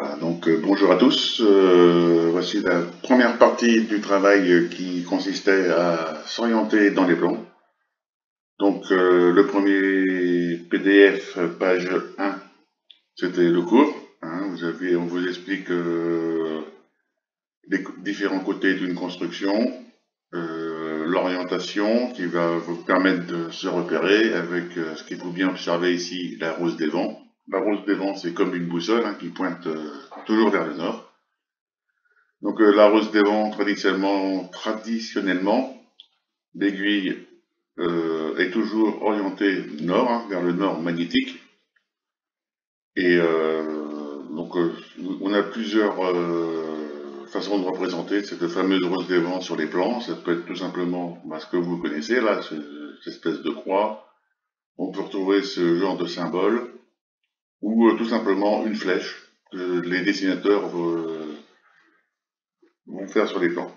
Voilà, donc bonjour à tous. Voici la première partie du travail qui consistait à s'orienter dans les plans. Donc le premier PDF, page 1, c'était le cours. Hein, on vous explique les différents côtés d'une construction, l'orientation qui va vous permettre de se repérer avec ce qu'il faut bien observer ici, la rose des vents. La rose des vents, c'est comme une boussole qui pointe toujours vers le nord. Donc la rose des vents, traditionnellement, l'aiguille est toujours orientée nord, vers le nord magnétique. Et donc on a plusieurs façons de représenter cette fameuse rose des vents sur les plans. Ça peut être tout simplement ce que vous connaissez là, cette espèce de croix. On peut retrouver ce genre de symbole, ou tout simplement une flèche que les dessinateurs vont faire sur les plans.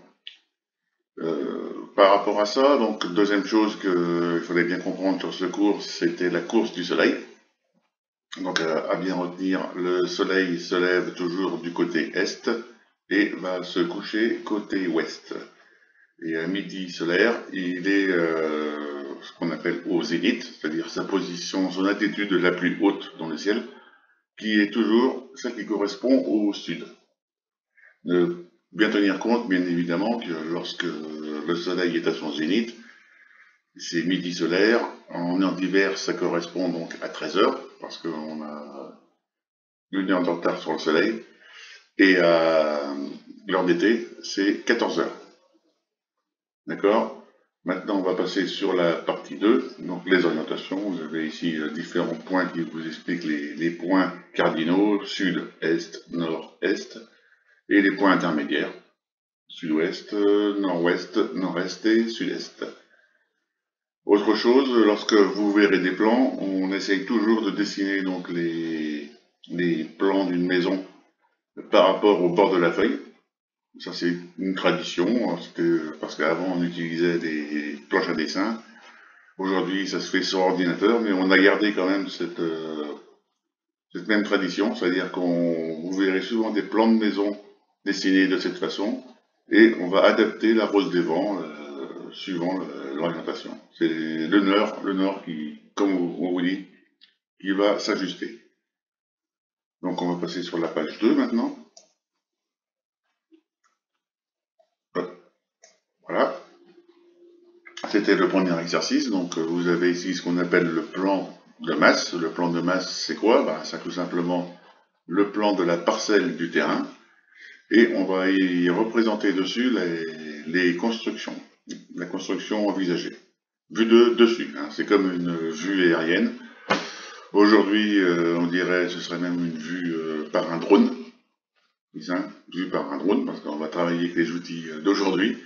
Par rapport à ça, donc deuxième chose qu'il fallait bien comprendre sur ce cours, c'était la course du soleil. Donc à bien retenir, le soleil se lève toujours du côté est et va se coucher côté ouest. Et à midi solaire, il est ce qu'on appelle au zénith, c'est-à-dire sa position, son altitude la plus haute dans le ciel, qui est toujours celle qui correspond au sud. Bien tenir compte, bien évidemment, que lorsque le soleil est à son zénith, c'est midi solaire. En heure d'hiver, ça correspond donc à 13 heures, parce qu'on a une heure de retard sur le soleil. Et à l'heure d'été, c'est 14 heures. D'accord? Maintenant, on va passer sur la partie 2, donc les orientations. Vous avez ici différents points qui vous expliquent les points cardinaux, sud, est, nord, est, et les points intermédiaires, sud-ouest, nord-ouest, nord-est et sud-est. Autre chose, lorsque vous verrez des plans, on essaye toujours de dessiner donc les plans d'une maison par rapport au bord de la feuille. Ça c'est une tradition, parce qu'avant on utilisait des planches à dessin. Aujourd'hui ça se fait sur ordinateur, mais on a gardé quand même cette même tradition, c'est-à-dire vous verrez souvent des plans de maison dessinés de cette façon, et on va adapter la rose des vents suivant l'orientation. C'est le nord qui, comme on vous dit, qui va s'ajuster. Donc on va passer sur la page 2 maintenant. Voilà. C'était le premier exercice. Donc vous avez ici ce qu'on appelle le plan de masse. Le plan de masse, c'est quoi? C'est tout simplement le plan de la parcelle du terrain. Et on va y représenter dessus les constructions, la construction envisagée. Vue de dessus, c'est comme une vue aérienne. Aujourd'hui, on dirait ce serait même une vue par un drone. Vue par un drone, parce qu'on va travailler avec les outils d'aujourd'hui.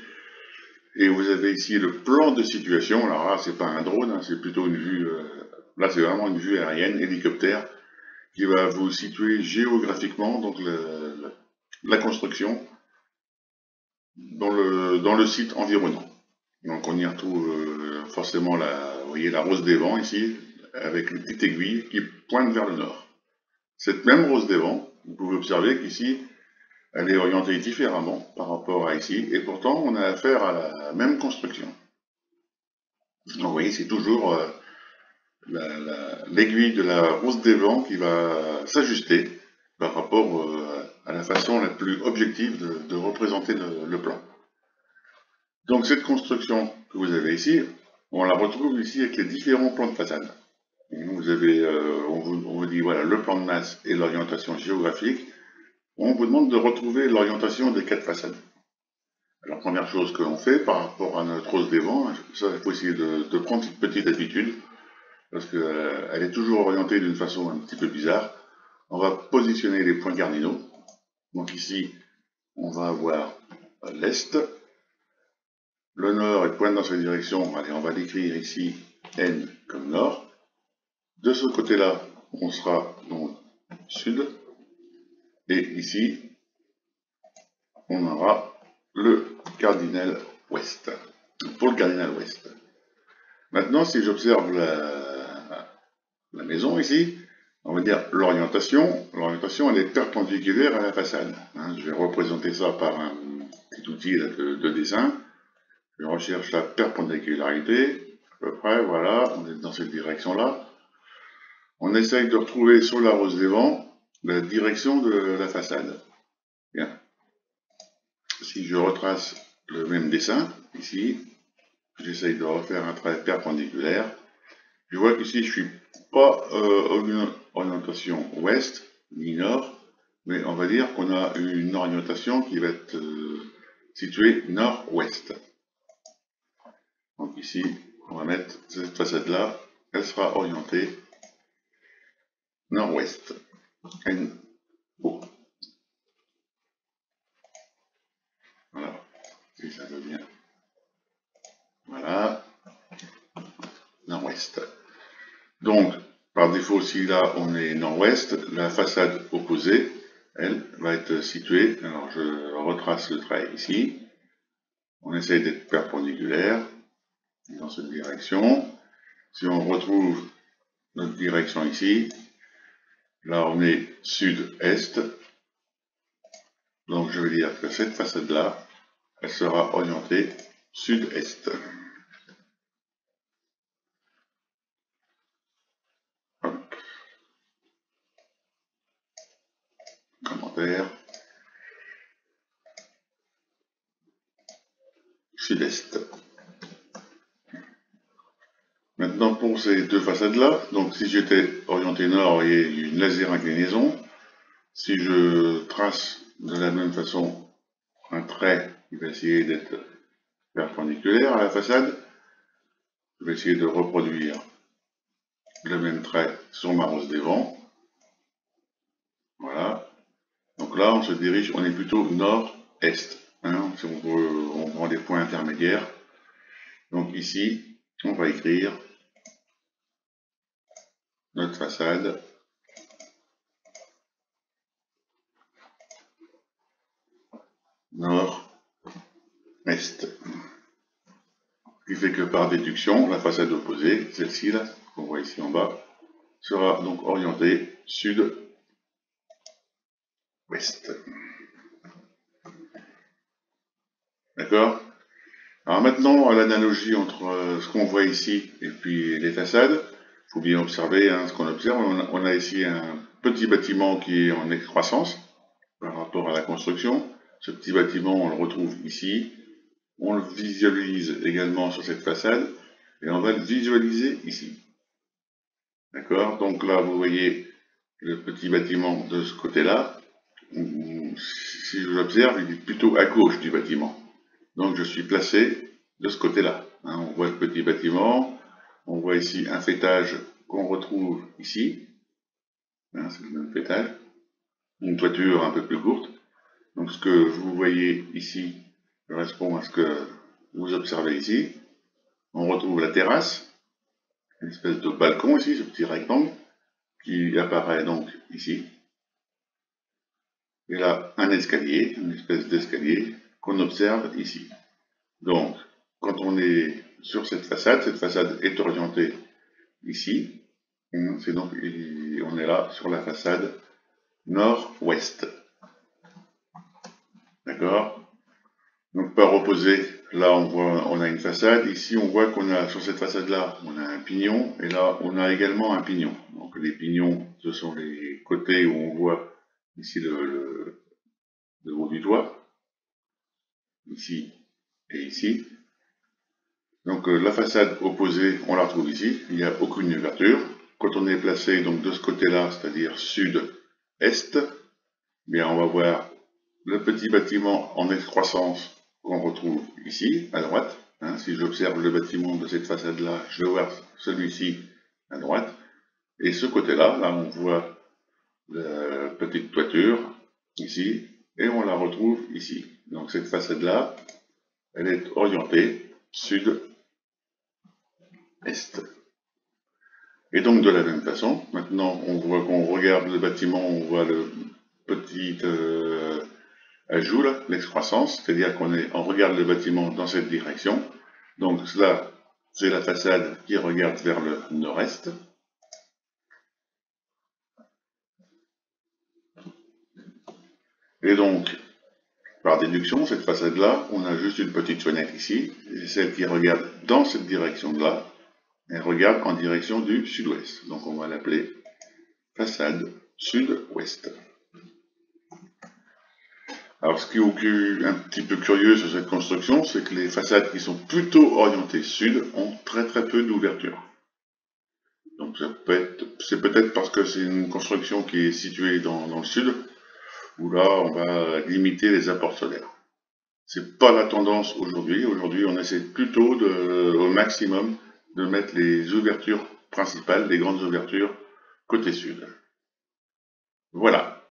Et vous avez ici le plan de situation. Alors là, c'est pas un drone, c'est plutôt une vue. Là, c'est vraiment une vue aérienne, hélicoptère, qui va vous situer géographiquement, donc la construction dans le site environnant. Donc on y retrouve forcément vous voyez la rose des vents ici, avec une petite aiguille qui pointe vers le nord. Cette même rose des vents, vous pouvez observer qu'ici, elle est orientée différemment par rapport à ici, et pourtant on a affaire à la même construction. Donc vous voyez, c'est toujours l'aiguille de la rose des vents qui va s'ajuster par rapport à la façon la plus objective de représenter le plan. Donc cette construction que vous avez ici, on la retrouve ici avec les différents plans de façade. Vous avez, on vous dit voilà le plan de masse et l'orientation géographique. On vous demande de retrouver l'orientation des 4 façades. Alors première chose que l'on fait par rapport à notre rose des vents, ça il faut essayer de prendre cette petite habitude, parce qu'elle est toujours orientée d'une façon un petit peu bizarre. On va positionner les points cardinaux. Donc ici, on va avoir l'est. Le nord est pointe dans cette direction. Allez, on va l'écrire ici N comme nord. De ce côté-là, on sera donc sud. Et ici, on aura le cardinal ouest. Pour le cardinal ouest. Maintenant, si j'observe la maison ici, on va dire l'orientation. L'orientation, elle est perpendiculaire à la façade. Hein. Je vais représenter ça par un petit outil là, de dessin. Je recherche la perpendicularité, à peu près, voilà, on est dans cette direction-là. On essaye de retrouver sur la rose des vents la direction de la façade. Bien. Si je retrace le même dessin, ici, j'essaye de refaire un trait perpendiculaire. Je vois qu'ici, je suis pas orientation ouest, ni nord, mais on va dire qu'on a une orientation qui va être située nord-ouest. Donc ici, on va mettre cette façade-là, elle sera orientée nord-ouest. N-O. Voilà, si ça veut bien. Voilà, nord-ouest. Donc, par défaut, si là on est nord-ouest, la façade opposée, elle va être située. Alors je retrace le trait ici. On essaye d'être perpendiculaire dans cette direction. Si on retrouve notre direction ici, là on est sud-est. Donc je vais dire que cette façade-là, elle sera orientée sud-est. Commentaire. Sud-est. Maintenant pour ces deux façades-là, donc si j'étais orienté nord, il y a une laser inclinaison. Si je trace de la même façon un trait qui va essayer d'être perpendiculaire à la façade, je vais essayer de reproduire le même trait sur ma rose des vents. Voilà. Donc là, on se dirige, on est plutôt nord-est. Hein, si on prend des points intermédiaires. Donc ici, on va écrire notre façade nord-est. Ce qui fait que par déduction, la façade opposée, celle-ci là, qu'on voit ici en bas, sera donc orientée sud-ouest. D'accord? Alors maintenant, l'analogie entre ce qu'on voit ici et puis les façades, il faut bien observer ce qu'on observe. On a ici un petit bâtiment qui est en excroissance par rapport à la construction. Ce petit bâtiment, on le retrouve ici. On le visualise également sur cette façade et on va le visualiser ici. D'accord? Donc là, vous voyez le petit bâtiment de ce côté-là. Si je l'observe, il est plutôt à gauche du bâtiment. Donc je suis placé de ce côté-là. On voit le petit bâtiment, on voit ici un faîtage qu'on retrouve ici. C'est le même faîtage. Une toiture un peu plus courte. Donc ce que vous voyez ici correspond à ce que vous observez ici. On retrouve la terrasse, une espèce de balcon ici, ce petit rectangle, qui apparaît donc ici. Et là, un escalier, une espèce d'escalier qu'on observe ici. Donc, quand on est sur cette façade est orientée ici. C'est donc, on est là sur la façade nord-ouest. D'accord? Donc, par opposé, là, on a une façade. Ici, on voit qu'on a, sur cette façade-là, on a un pignon. Et là, on a également un pignon. Donc, les pignons, ce sont les côtés où on voit ici le haut du toit. Ici et ici. Donc la façade opposée, on la retrouve ici, il n'y a aucune ouverture. Quand on est placé donc de ce côté-là, c'est-à-dire sud-est, bien on va voir le petit bâtiment en excroissance qu'on retrouve ici, à droite. Si j'observe le bâtiment de cette façade-là, je vais voir celui-ci à droite. Et ce côté-là, là on voit la petite toiture ici, et on la retrouve ici. Donc cette façade-là, elle est orientée sud-est. Et donc de la même façon, maintenant on voit qu'on regarde le bâtiment, on voit le petit ajout là, l'excroissance, c'est-à-dire on regarde le bâtiment dans cette direction. Donc cela, c'est la façade qui regarde vers le nord-est. Et donc, par déduction, cette façade-là, on a juste une petite fenêtre ici, et celle qui regarde dans cette direction-là, elle regarde en direction du sud-ouest. Donc on va l'appeler façade sud-ouest. Alors ce qui est un petit peu curieux sur cette construction, c'est que les façades qui sont plutôt orientées sud ont très peu d'ouverture. Donc c'est peut-être parce que c'est une construction qui est située dans le sud, où là on va limiter les apports solaires. C'est pas la tendance aujourd'hui. Aujourd'hui, on essaie plutôt au maximum de mettre les ouvertures principales, les grandes ouvertures côté sud. Voilà.